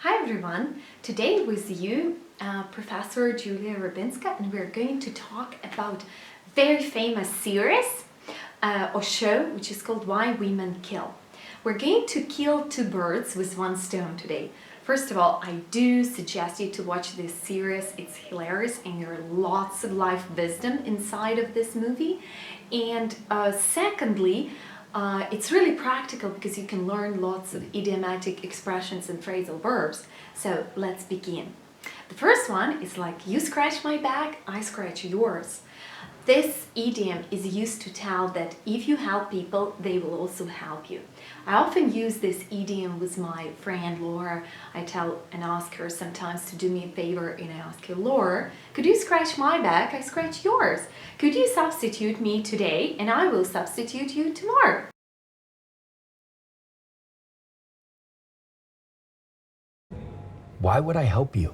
Hi everyone! Today with you, Professor Julia Rybinska, and we're going to talk about very famous series or show which is called Why Women Kill. We're going to kill two birds with one stone today. First of all, I do suggest you to watch this series. It's hilarious and there are lots of life wisdom inside of this movie. And secondly, it's really practical because you can learn lots of idiomatic expressions and phrasal verbs. So let's begin. The first one is like, you scratch my back, I scratch yours. This idiom is used to tell that if you help people, they will also help you. I often use this idiom with my friend Laura. I tell and ask her sometimes to do me a favor, and I ask her, Laura, could you scratch my back? I scratch yours. Could you substitute me today, and I will substitute you tomorrow? Why would I help you?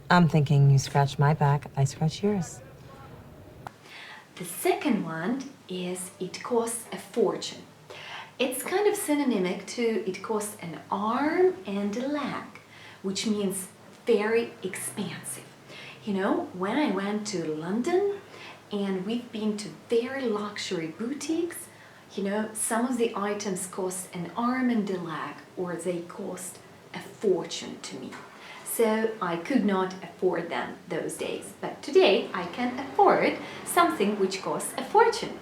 I'm thinking you scratch my back, I scratch yours. The second one is it costs a fortune. It's kind of synonymic to it costs an arm and a leg, which means very expensive. You know, when I went to London and we've been to very luxury boutiques, you know, some of the items cost an arm and a leg, or they cost a fortune to me. So I could not afford them those days, but today I can afford something which costs a fortune.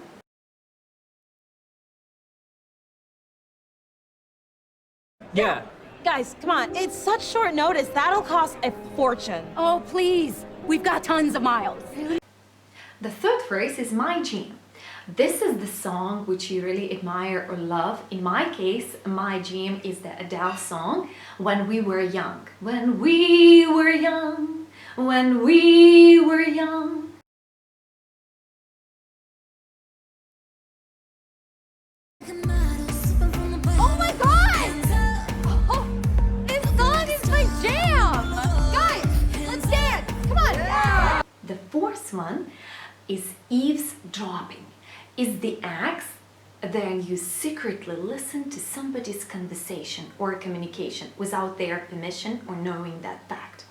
Yeah. Guys, come on, it's such short notice. That'll cost a fortune. Oh, please. We've got tons of miles. The third phrase is my jam. This is the song which you really admire or love. In my case, my jam is the Adele song, When We Were Young. When we were young, when we were young. Oh my god! Oh, this song is my jam! Guys, let's dance! Come on! The fourth one is eavesdropping. Is the act then you secretly listen to somebody's conversation or communication without their permission or knowing that fact.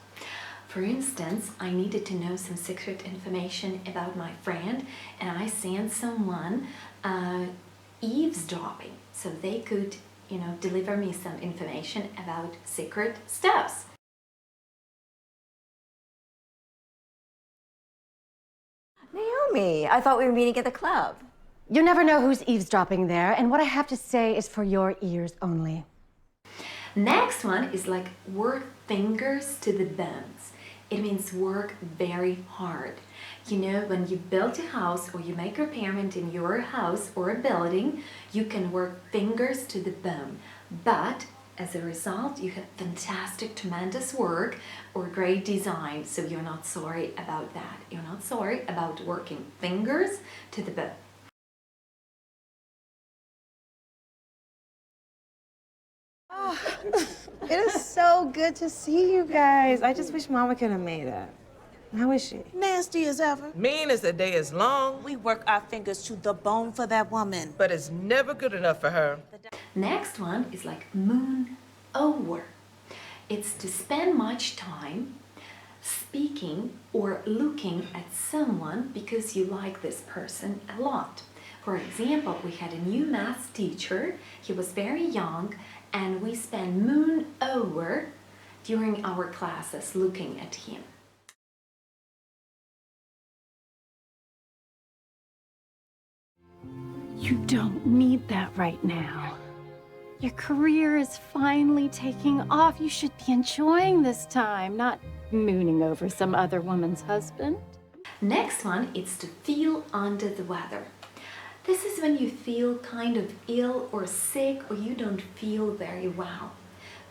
For instance, I needed to know some secret information about my friend, and I sent someone eavesdropping so they could, you know, deliver me some information about secret stuffs. Naomi, I thought we were meeting at the club. You never know who's eavesdropping there, and what I have to say is for your ears only. Next one is like work fingers to the bones. It means work very hard. You know, when you build a house or you make repairment in your house or a building, you can work fingers to the bone. But as a result, you have fantastic, tremendous work or great design, so you're not sorry about that. You're not sorry about working fingers to the bone. It is so good to see you guys. I just wish Mama could have made it. How is she? Nasty as ever. Mean as the day is long, We work our fingers to the bone for that woman. but it's never good enough for her. Next one is like moon over. It's to spend much time speaking or looking at someone because you like this person a lot. For example, we had a new math teacher. He was very young, and we spent moon over during our classes looking at him. You don't need that right now. Your career is finally taking off. You should be enjoying this time, not mooning over some other woman's husband. Next one is to feel under the weather. This is when you feel kind of ill or sick or you don't feel very well.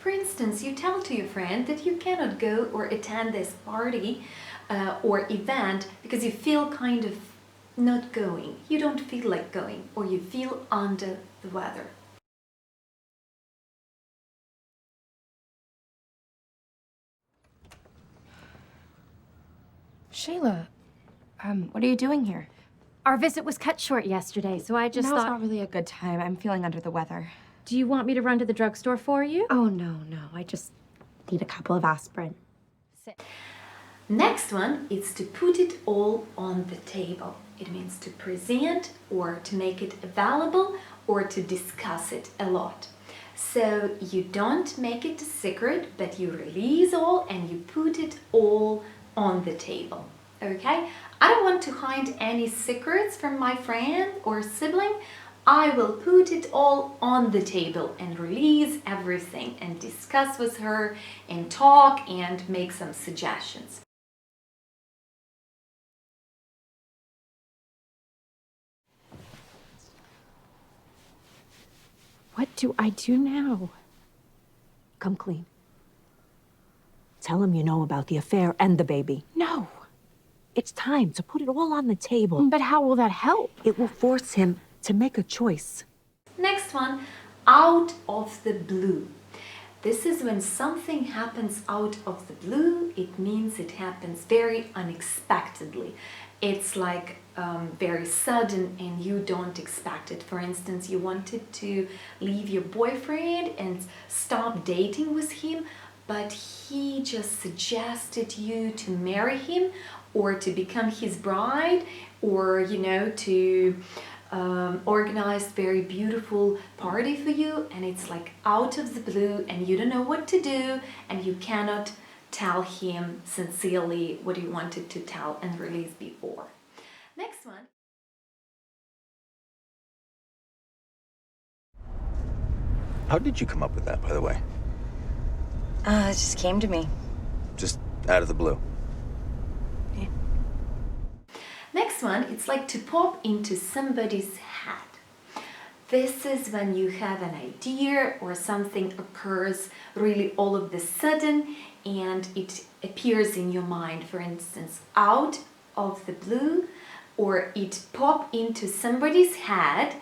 For instance, you tell to your friend that you cannot go or attend this party or event because you feel kind of not going. You don't feel like going, or you feel under the weather. Shayla, what are you doing here? Our visit was cut short yesterday, so I just Now's thought... not really a good time. I'm feeling under the weather. Do you want me to run to the drugstore for you? Oh, no. Need a couple of aspirin. Next one is to put it all on the table. It means to present or to make it available or to discuss it a lot. So you don't make it a secret, but you release all and you put it all on the table. Okay? I don't want to hide any secrets from my friend or sibling. I will put it all on the table and release everything and discuss with her and talk and make some suggestions. What do I do now? Come clean. Tell him you know about the affair and the baby. No. It's time to put it all on the table. But how will that help? It will force him to make a choice. Next one, out of the blue. This is when something happens out of the blue. It means it happens very unexpectedly. It's like very sudden and you don't expect it. For instance, you wanted to leave your boyfriend and stop dating with him, but he just suggested you to marry him or to become his bride, or to organize very beautiful party for you, and it's like out of the blue and you don't know what to do and you cannot tell him sincerely what you wanted to tell and release before. Next one. How did you come up with that, by the way? It just came to me. Just out of the blue. Yeah. Next one, it's like to pop into somebody's head. This is when you have an idea or something occurs really all of a sudden and it appears in your mind, for instance, out of the blue, or it pop into somebody's head,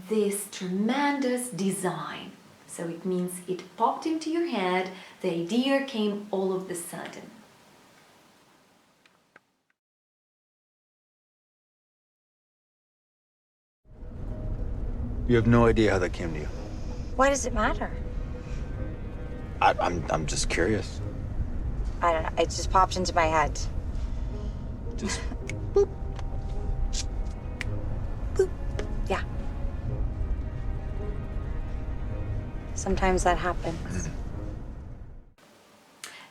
this tremendous design. So it means it popped into your head, the idea came all of a sudden. You have no idea how that came to you. Why does it matter? I'm just curious. I don't know. It just popped into my head. Just boop. Boop. Yeah. Sometimes that happens.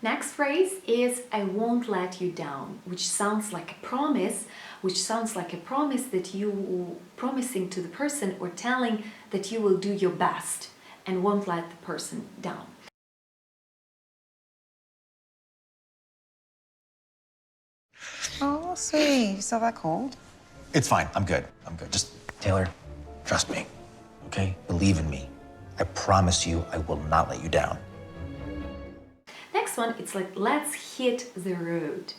Next phrase is I won't let you down, which sounds like a promise, that you promising to the person or telling that you will do your best and won't let the person down. Oh, sweet. You still that cold? It's fine. I'm good. Just, Taylor, trust me, okay? Believe in me. I promise you I will not let you down. Next one, it's like let's hit the road.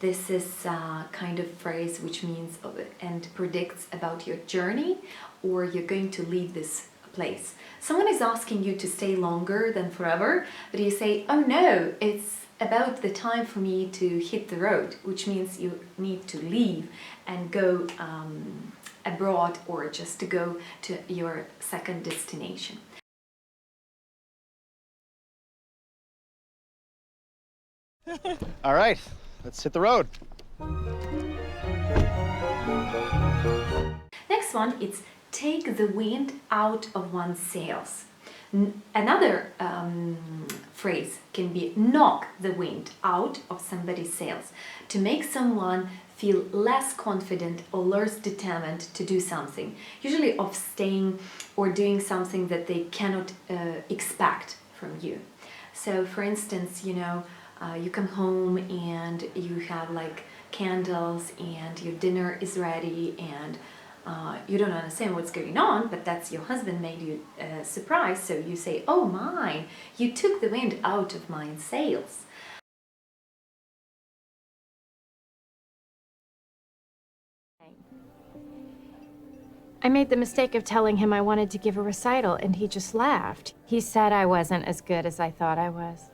This is a kind of phrase which means and predicts about your journey, or you're going to leave this place. Someone is asking you to stay longer than forever, but you say, oh no, it's about the time for me to hit the road, which means you need to leave and go abroad or just to go to your second destination. All right, let's hit the road. Next one, it's take the wind out of one's sails. Another phrase can be knock the wind out of somebody's sails, to make someone feel less confident or less determined to do something, usually of staying or doing something that they cannot expect from you. So for instance, you come home and you have like candles and your dinner is ready and you don't understand what's going on, but that's your husband made you a surprise, so you say, oh my, you took the wind out of my sails. I made the mistake of telling him I wanted to give a recital, and he just laughed. He said I wasn't as good as I thought I was.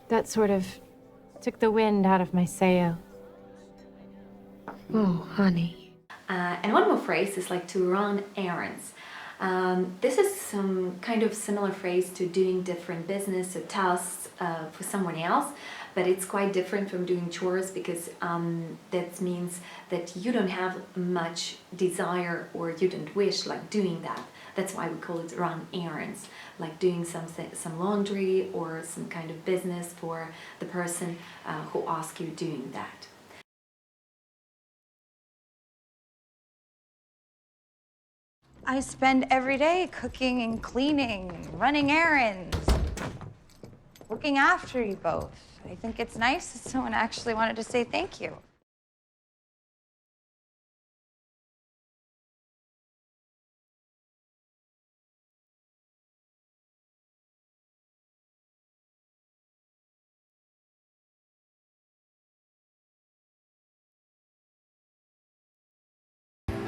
That sort of took the wind out of my sail. Oh, honey. And one more phrase is like to run errands. This is some kind of similar phrase to doing different business or tasks for someone else, but it's quite different from doing chores because that means that you don't have much desire or you don't wish like doing that. That's why we call it run errands, like doing some laundry or some kind of business for the person who asks you doing that. I spend every day cooking and cleaning, running errands, looking after you both. I think it's nice that someone actually wanted to say thank you.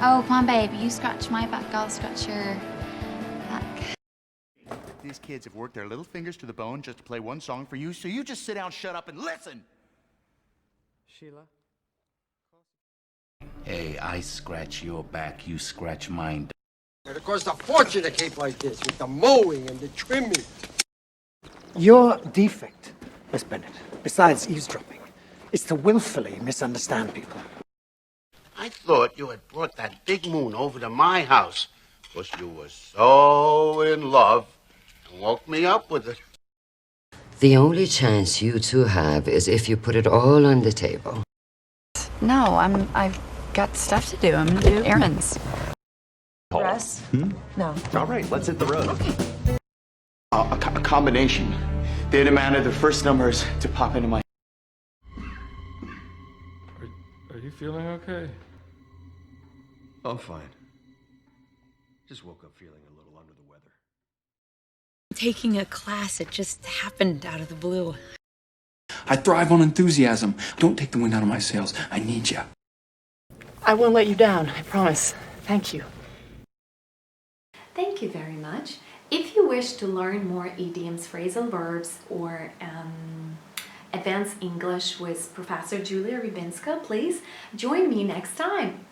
Oh, come on, babe. You scratch my back, I'll scratch your back. These kids have worked their little fingers to the bone just to play one song for you, so you just sit down, shut up, and listen! Sheila? Hey, I scratch your back, you scratch mine. It costs a fortune to keep like this, with the mowing and the trimming. Your defect, Miss Bennett, besides eavesdropping, is to willfully misunderstand people. I thought you had brought that big moon over to my house because you were so in love and woke me up with it. The only chance you two have is if you put it all on the table. No, I've got stuff to do. I'm gonna do errands. Russ? No. All right, let's hit the road. Okay. A combination. They demanded the first numbers to pop into my... Are you feeling okay? I'm fine. Just woke up feeling a little under the weather. Taking a class, it just happened out of the blue. I thrive on enthusiasm. Don't take the wind out of my sails. I need you. I won't let you down, I promise. Thank you. Thank you very much. If you wish to learn more idioms, phrasal verbs, or advanced English with Professor Julia Rybinska, please join me next time.